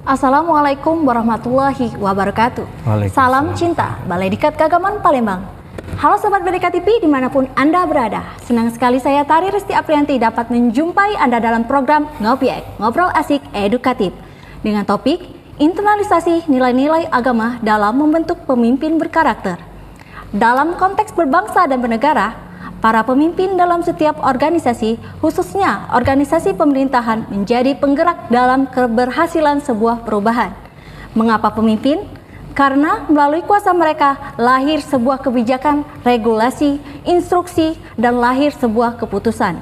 Assalamualaikum warahmatullahi wabarakatuh. Salam cinta, Balai Diklat Keagamaan Palembang. Halo Sobat BDK TV dimanapun Anda berada. Senang sekali saya Tari Resti Aprianti dapat menjumpai Anda dalam program Ngopiek, Ngobrol Asik Edukatif. Dengan topik internalisasi nilai-nilai agama dalam membentuk pemimpin berkarakter. Dalam konteks berbangsa dan bernegara, para pemimpin dalam setiap organisasi, khususnya organisasi pemerintahan, menjadi penggerak dalam keberhasilan sebuah perubahan. Mengapa pemimpin? Karena melalui kuasa mereka lahir sebuah kebijakan, regulasi, instruksi, dan lahir sebuah keputusan.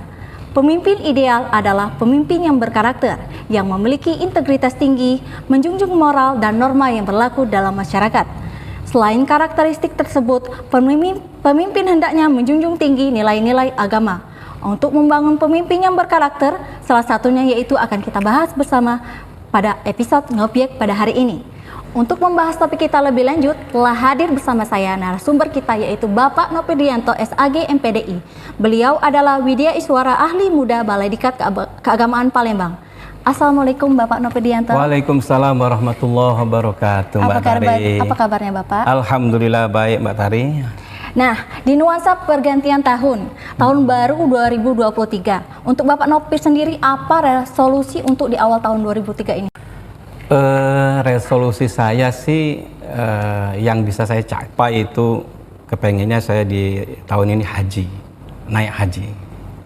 Pemimpin ideal adalah pemimpin yang berkarakter, yang memiliki integritas tinggi, menjunjung moral dan norma yang berlaku dalam masyarakat. Selain karakteristik tersebut, pemimpin hendaknya menjunjung tinggi nilai-nilai agama. Untuk membangun pemimpin yang berkarakter, salah satunya yaitu akan kita bahas bersama pada episode Ngopiek pada hari ini. Untuk membahas topik kita lebih lanjut, telah hadir bersama saya narasumber kita yaitu Bapak Nopidianto SAG MPDI. Beliau adalah Widya Iswara Ahli Muda Balai Diklat Keagamaan Palembang. Assalamualaikum Bapak Nopidianto. Waalaikumsalam warahmatullahi wabarakatuh Mbak Tari. Apa kabarnya Bapak? Alhamdulillah baik Mbak Tari. Nah, di nuansa pergantian tahun baru 2023, untuk Bapak Nopi sendiri apa resolusi untuk di awal tahun 2003 ini? Resolusi saya sih yang bisa saya capai itu kepengennya saya di tahun ini naik haji.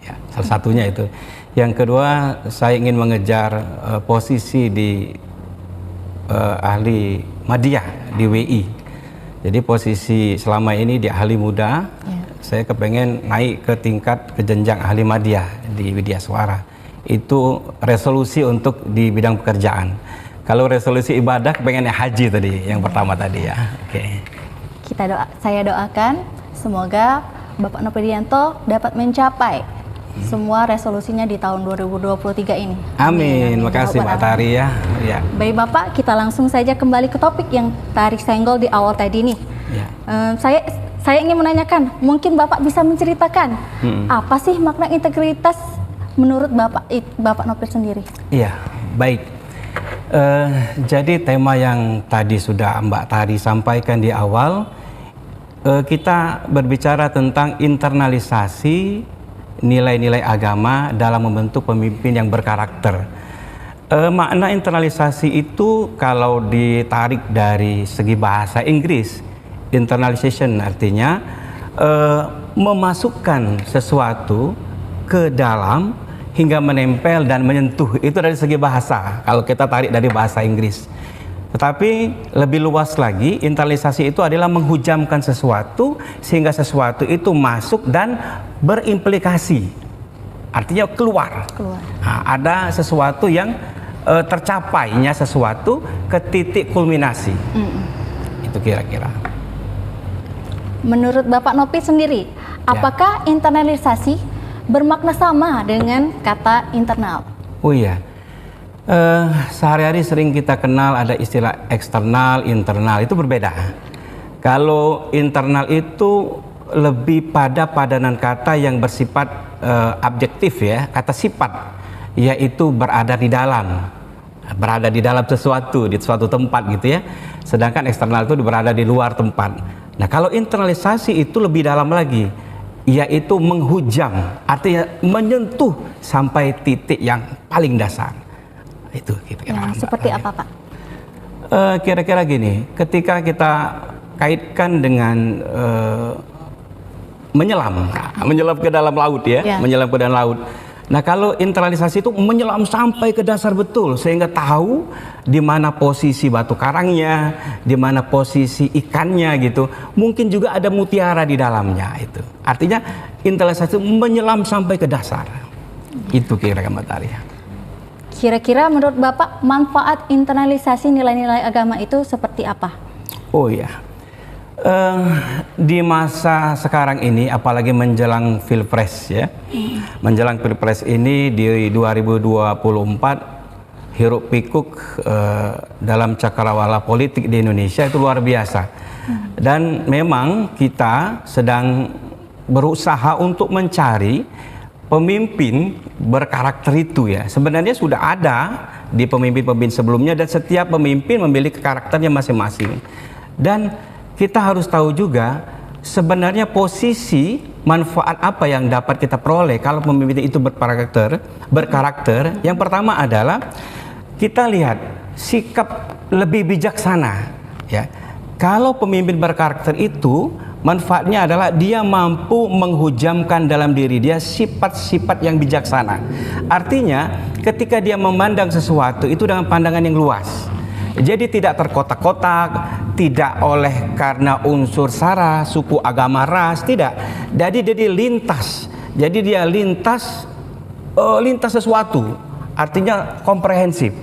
Ya, salah satunya itu. Yang kedua, saya ingin mengejar posisi di ahli Madiyah di WI. Jadi posisi selama ini di ahli muda, saya kepengen naik ke jenjang ahli Madiyah di Widya Iswara. Itu resolusi untuk di bidang pekerjaan. Kalau resolusi ibadah, kepengen haji tadi, yang pertama tadi ya. Oke. Saya doakan semoga Bapak Nopidianto dapat mencapai semua resolusinya di tahun 2023 ini. Amin. Makasih Mbak Tari ya. Baik Bapak, kita langsung saja kembali ke topik yang Tari senggol di awal tadi nih. Ya. Saya ingin menanyakan, mungkin Bapak bisa menceritakan apa sih makna integritas menurut Bapak Nopi sendiri? Iya, baik. Jadi tema yang tadi sudah Mbak Tari sampaikan di awal, kita berbicara tentang internalisasi nilai-nilai agama dalam membentuk pemimpin yang berkarakter. Makna internalisasi itu kalau ditarik dari segi bahasa Inggris, internalization artinya memasukkan sesuatu ke dalam hingga menempel dan menyentuh. Itu dari segi bahasa kalau kita tarik dari bahasa Inggris. Tetapi lebih luas lagi, internalisasi itu adalah menghujamkan sesuatu sehingga sesuatu itu masuk dan berimplikasi. Artinya keluar. Nah, ada sesuatu yang tercapainya sesuatu ke titik kulminasi. Itu kira-kira. Menurut Bapak Nopi sendiri, apakah internalisasi bermakna sama dengan kata internal? Oh iya. Sehari-hari sering kita kenal ada istilah eksternal, internal, itu berbeda. Kalau internal itu lebih pada padanan kata yang bersifat objektif ya, kata sifat, yaitu berada di dalam sesuatu, di suatu tempat gitu ya. Sedangkan eksternal itu berada di luar tempat. Nah, kalau internalisasi itu lebih dalam lagi, yaitu menghujam, artinya menyentuh sampai titik yang paling dasar. Itu kira-kira. Seperti apa Pak? Kira-kira gini, ketika kita kaitkan dengan menyelam ke dalam laut ya, menyelam ke dalam laut. Nah, kalau internalisasi itu menyelam sampai ke dasar betul sehingga tahu di mana posisi batu karangnya, di mana posisi ikannya gitu. Mungkin juga ada mutiara di dalamnya itu. Artinya internalisasi itu menyelam sampai ke dasar. Itu kira-kira Mbak Tari. Kira-kira menurut Bapak manfaat internalisasi nilai-nilai agama itu seperti apa? Oh ya, di masa sekarang ini apalagi menjelang Pilpres ya, menjelang Pilpres ini di 2024 hiruk pikuk dalam cakrawala politik di Indonesia itu luar biasa. Dan memang kita sedang berusaha untuk mencari pemimpin berkarakter itu ya sebenarnya sudah ada di pemimpin-pemimpin sebelumnya, dan setiap pemimpin memiliki karakternya masing-masing. Dan kita harus tahu juga sebenarnya posisi manfaat apa yang dapat kita peroleh kalau pemimpin itu berkarakter. Yang pertama adalah kita lihat sikap lebih bijaksana ya. Kalau pemimpin berkarakter itu manfaatnya adalah dia mampu menghujamkan dalam diri dia sifat-sifat yang bijaksana. Artinya ketika dia memandang sesuatu itu dengan pandangan yang luas. Jadi tidak terkotak-kotak, tidak oleh karena unsur sara, suku, agama, ras, tidak. Jadi dia lintas. Jadi dia lintas sesuatu. Artinya komprehensif.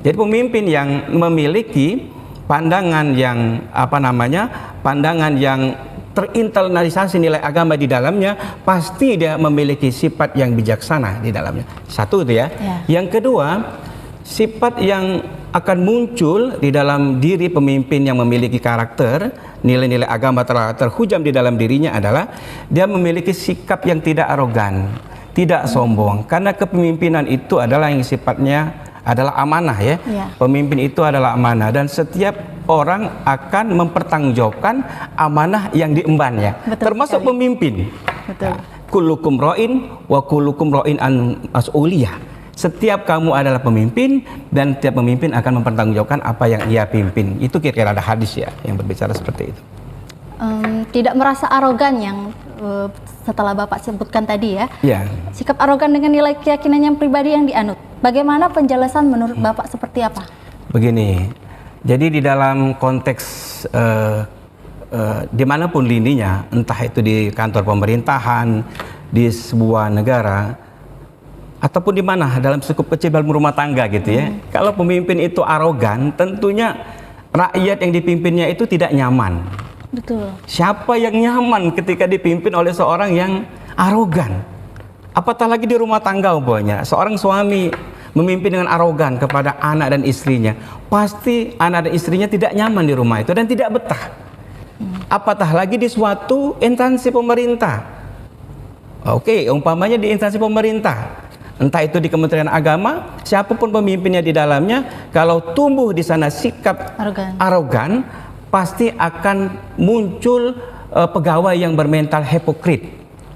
Jadi pemimpin yang memiliki pandangan yang pandangan yang terinternalisasi nilai agama di dalamnya, pasti dia memiliki sifat yang bijaksana di dalamnya. Satu itu ya. Yang kedua, sifat yang akan muncul di dalam diri pemimpin yang memiliki karakter, nilai-nilai agama terhujam di dalam dirinya adalah dia memiliki sikap yang tidak arogan, tidak sombong. Karena kepemimpinan itu adalah yang sifatnya adalah amanah ya. Pemimpin itu adalah amanah, dan setiap orang akan mempertanggungjawabkan amanah yang diembannya, termasuk sekali. Pemimpin. Betul. Kullukum ra'in wa kullukum ra'in an mas'uliyah. Setiap kamu adalah pemimpin, dan setiap pemimpin akan mempertanggungjawabkan apa yang ia pimpin. Itu kira-kira ada hadis ya yang berbicara seperti itu. Tidak merasa arogan yang setelah Bapak sebutkan tadi ya. Sikap arogan dengan nilai keyakinan yang pribadi yang dianut. Bagaimana penjelasan menurut Bapak seperti apa? Begini, jadi di dalam konteks dimanapun lininya, entah itu di kantor pemerintahan, di sebuah negara, ataupun di mana dalam skup kecil dalam rumah tangga gitu ya. Kalau pemimpin itu arogan, tentunya rakyat yang dipimpinnya itu tidak nyaman. Betul. Siapa yang nyaman ketika dipimpin oleh seorang yang arogan? Apatah lagi di rumah tangga umpamanya, seorang suami memimpin dengan arogan kepada anak dan istrinya, pasti anak dan istrinya tidak nyaman di rumah itu dan tidak betah. Apatah lagi di suatu instansi pemerintah. Oke, umpamanya di instansi pemerintah, entah itu di Kementerian Agama, siapapun pemimpinnya di dalamnya, kalau tumbuh di sana sikap arogan, pasti akan muncul pegawai yang bermental hipokrit,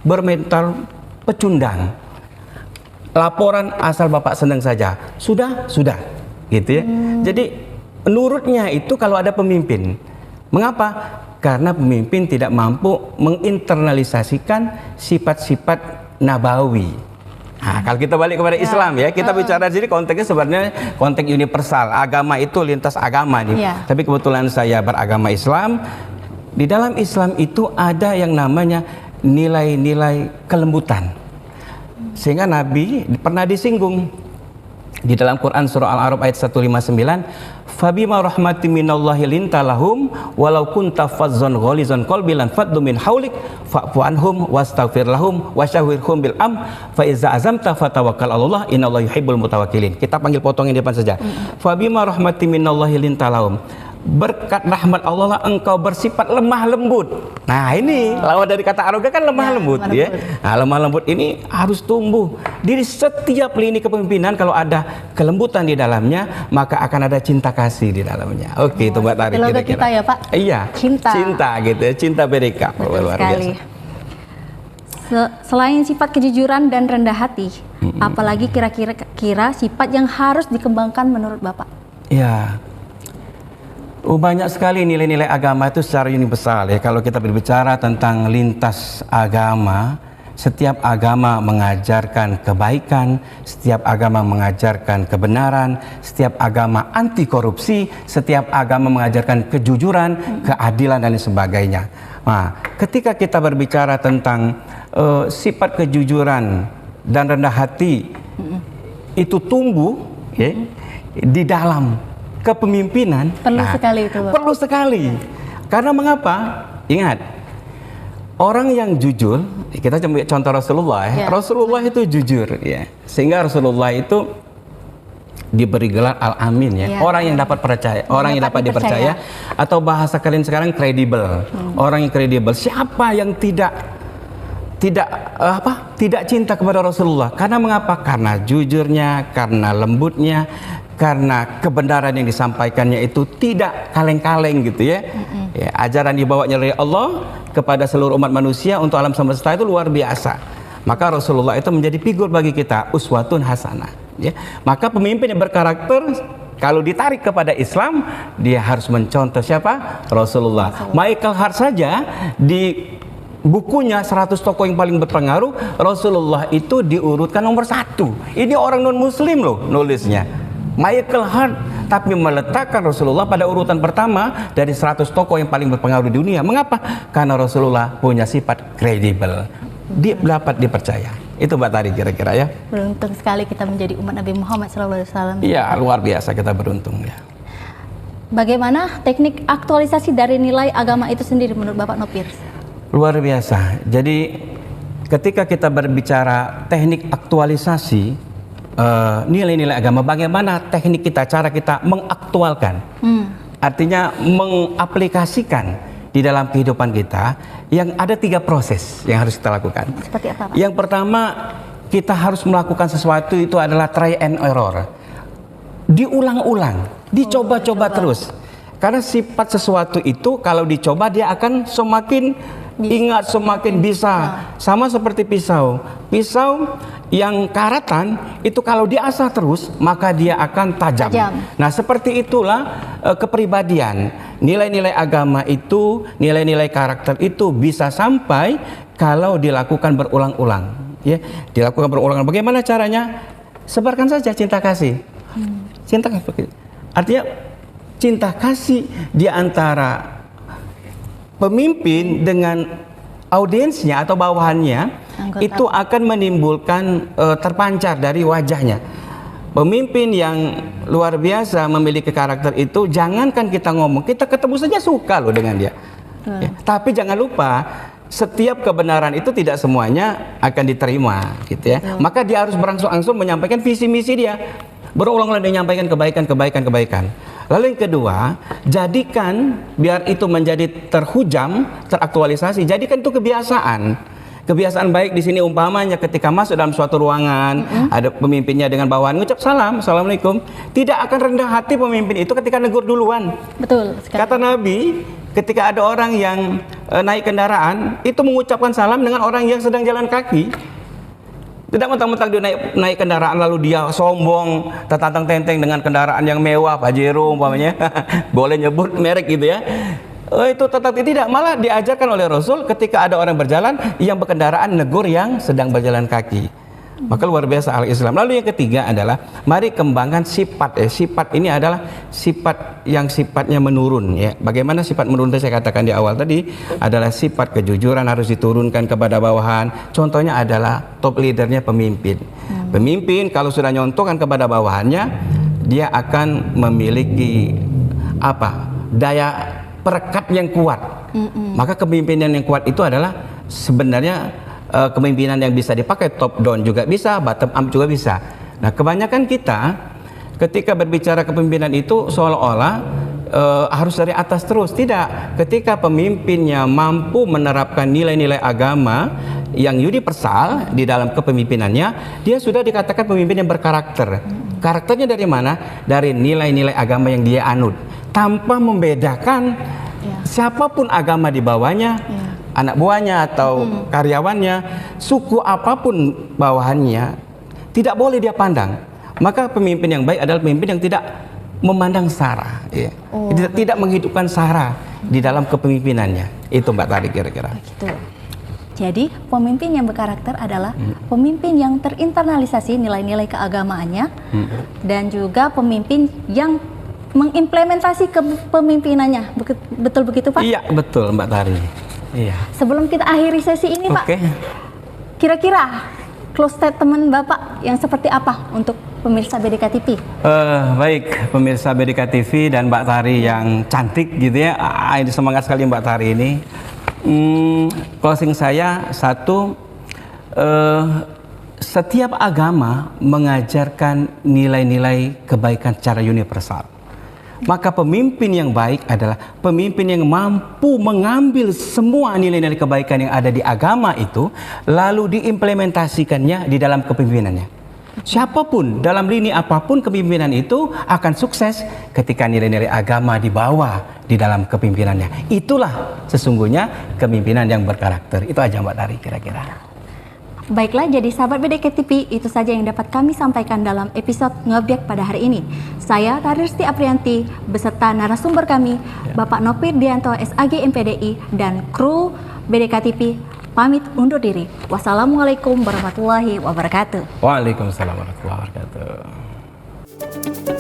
bermental pecundang. Laporan asal Bapak senang saja, sudah, gitu ya. Jadi menurutnya itu kalau ada pemimpin, mengapa? Karena pemimpin tidak mampu menginternalisasikan sifat-sifat nabawi. Nah, kalau kita balik kepada Islam ya, kita bicara di sini konteksnya sebenarnya konteks universal. Agama itu lintas agama nih. Tapi kebetulan saya beragama Islam. Di dalam Islam itu ada yang namanya nilai-nilai kelembutan. Sehingga Nabi pernah disinggung di dalam Quran surah Al-A'raf ayat 159, "Fabima rahmatin minallahi linta lahum walau kunta fazzan ghalizan qalbi lan faddu min haulik fa'fu anhum wastaghfir lahum wasyawirhum bil fa iza azamta fatawakkal 'alallah innallaha yuhibbul mutawakkilin." Kita panggil potongin di depan saja. Fabima rahmatin minallahi linta lahum, berkat rahmat Allah lah engkau bersifat lemah lembut. Nah ini lawan dari kata arogan kan lemah lembut ya. Nah, lemah lembut ini harus tumbuh di setiap lini kepemimpinan. Kalau ada kelembutan di dalamnya, maka akan ada cinta kasih di dalamnya. Oke, itu Mbak Tari kira-kira. Kita ya Pak. Iya. Cinta gitu ya, cinta bereka. Luar biasa. Selain sifat kejujuran dan rendah hati, apalagi kira-kira sifat yang harus dikembangkan menurut Bapak? Ya. Banyak sekali nilai-nilai agama itu secara universal ya. Kalau kita berbicara tentang lintas agama, setiap agama mengajarkan kebaikan, setiap agama mengajarkan kebenaran, setiap agama anti korupsi, setiap agama mengajarkan kejujuran, keadilan dan sebagainya. Nah, ketika kita berbicara tentang sifat kejujuran dan rendah hati itu tumbuh ya, di dalam kepemimpinan, perlu sekali itu Bapak. Perlu sekali. Karena mengapa? Ingat, orang yang jujur, kita coba contoh Rasulullah ya. Rasulullah itu jujur ya. Sehingga Rasulullah itu diberi gelar Al-Amin ya. Orang yang dapat percaya, orang yang dapat dipercaya, atau bahasa kalian sekarang kredibel. Orang yang kredibel. Siapa yang tidak tidak cinta kepada Rasulullah. Karena mengapa? Karena jujurnya, karena lembutnya, karena kebenaran yang disampaikannya itu tidak kaleng-kaleng gitu ya. Ya, ajaran dibawanya oleh Allah kepada seluruh umat manusia untuk alam semesta itu luar biasa. Maka Rasulullah itu menjadi figur bagi kita, uswatun hasanah ya. Maka pemimpin yang berkarakter kalau ditarik kepada Islam, dia harus mencontoh siapa? Rasulullah. Michael Hart saja di bukunya 100 tokoh yang paling berpengaruh, Rasulullah itu diurutkan nomor 1. Ini orang non muslim loh nulisnya, Michael Hart, tapi meletakkan Rasulullah pada urutan pertama dari 100 tokoh yang paling berpengaruh di dunia. Mengapa? Karena Rasulullah punya sifat kredibel, dia dapat dipercaya. Itu Mbak Tari kira-kira ya. Beruntung sekali kita menjadi umat Nabi Muhammad SAW. Iya, luar biasa kita beruntung ya. Bagaimana teknik aktualisasi dari nilai agama itu sendiri menurut Bapak Nopir? Luar biasa. Jadi ketika kita berbicara teknik aktualisasi nilai-nilai agama, bagaimana teknik kita, cara kita mengaktualkan, artinya mengaplikasikan di dalam kehidupan kita, yang ada 3 proses yang harus kita lakukan. Seperti apa, Pak? Yang pertama, kita harus melakukan sesuatu itu adalah try and error, diulang-ulang, dicoba-coba terus. Karena sifat sesuatu itu kalau dicoba dia akan semakin ingat, semakin bisa. Sama seperti pisau. Pisau yang karatan itu kalau diasah terus maka dia akan tajam. Nah, seperti itulah kepribadian. Nilai-nilai agama itu, nilai-nilai karakter itu bisa sampai kalau dilakukan berulang-ulang. Ya, dilakukan berulang-ulang. Bagaimana caranya? Sebarkan saja cinta kasih. Cinta kasih. Artinya cinta kasih di antara pemimpin dengan audiensnya atau bawahannya, anggota, itu akan menimbulkan terpancar dari wajahnya. Pemimpin yang luar biasa memiliki karakter itu, jangankan kita ngomong, kita ketemu saja suka loh dengan dia. Ya, tapi jangan lupa, setiap kebenaran itu tidak semuanya akan diterima gitu ya. Maka dia harus berangsur-angsur menyampaikan visi misi dia. Berulang-ulang dia menyampaikan kebaikan. Lalu yang kedua, jadikan biar itu menjadi terhujam, teraktualisasi. Jadikan itu kebiasaan. Kebiasaan baik di sini umpamanya ketika masuk dalam suatu ruangan, ada pemimpinnya dengan bawahan ngucap salam, assalamualaikum. Tidak akan rendah hati pemimpin itu ketika negur duluan. Betul sekali. Kata Nabi, ketika ada orang yang naik kendaraan, itu mengucapkan salam dengan orang yang sedang jalan kaki. Tidak mentang-mentang dia naik kendaraan lalu dia sombong, tertantang-tenteng dengan kendaraan yang mewah, Pajero umpamanya, boleh nyebut merek gitu ya. Itu tetap tidak, malah diajarkan oleh Rasul ketika ada orang berjalan yang berkendaraan negur yang sedang berjalan kaki. Maka luar biasa al-Islam. Lalu yang ketiga adalah mari kembangkan sifat. Sifat ini adalah sifat yang sifatnya menurun ya. Bagaimana sifat menurun itu saya katakan di awal tadi adalah sifat kejujuran harus diturunkan kepada bawahan. Contohnya adalah top leadernya pemimpin. Pemimpin kalau sudah nyontohkan kepada bawahannya, dia akan memiliki daya perekat yang kuat. Maka kepemimpinan yang kuat itu adalah sebenarnya kepemimpinan yang bisa dipakai top down juga bisa, bottom up juga bisa. Nah, kebanyakan kita ketika berbicara kepemimpinan itu seolah-olah harus dari atas terus. Tidak. Ketika pemimpinnya mampu menerapkan nilai-nilai agama yang universal di dalam kepemimpinannya, dia sudah dikatakan pemimpin yang berkarakter. Karakternya dari mana? Dari nilai-nilai agama yang dia anut, tanpa membedakan siapapun agama di bawahnya, anak buahnya atau karyawannya, suku apapun bawahannya, tidak boleh dia pandang. Maka pemimpin yang baik adalah pemimpin yang tidak memandang sara, ya. Tidak menghidupkan sara di dalam kepemimpinannya. Itu Mbak Tari kira-kira. Begitu. Jadi pemimpin yang berkarakter adalah pemimpin yang terinternalisasi nilai-nilai keagamaannya, dan juga pemimpin yang mengimplementasi kepemimpinannya. Betul begitu, Pak? Iya, betul Mbak Tari. Iya. Sebelum kita akhiri sesi ini, Pak, kira-kira close statement Bapak yang seperti apa untuk pemirsa BDK TV? Baik, pemirsa BDK TV dan Mbak Tari yang cantik gitu ya. Ini semangat sekali Mbak Tari ini. Closing saya satu, setiap agama mengajarkan nilai-nilai kebaikan secara universal. Maka pemimpin yang baik adalah pemimpin yang mampu mengambil semua nilai-nilai kebaikan yang ada di agama itu, lalu diimplementasikannya di dalam kepemimpinannya. Siapapun, dalam lini apapun kepemimpinan itu akan sukses ketika nilai-nilai agama dibawa di dalam kepemimpinannya. Itulah sesungguhnya kepemimpinan yang berkarakter. Itu aja Mbak Tari kira-kira. Baiklah, jadi sahabat BDK TV, itu saja yang dapat kami sampaikan dalam episode Ngeobjek pada hari ini. Saya Tari Risti Aprianti beserta narasumber kami, Bapak Nopir Dianto SAG MPDI dan kru BDK TV pamit undur diri. Wassalamualaikum warahmatullahi wabarakatuh. Waalaikumsalam warahmatullahi wabarakatuh.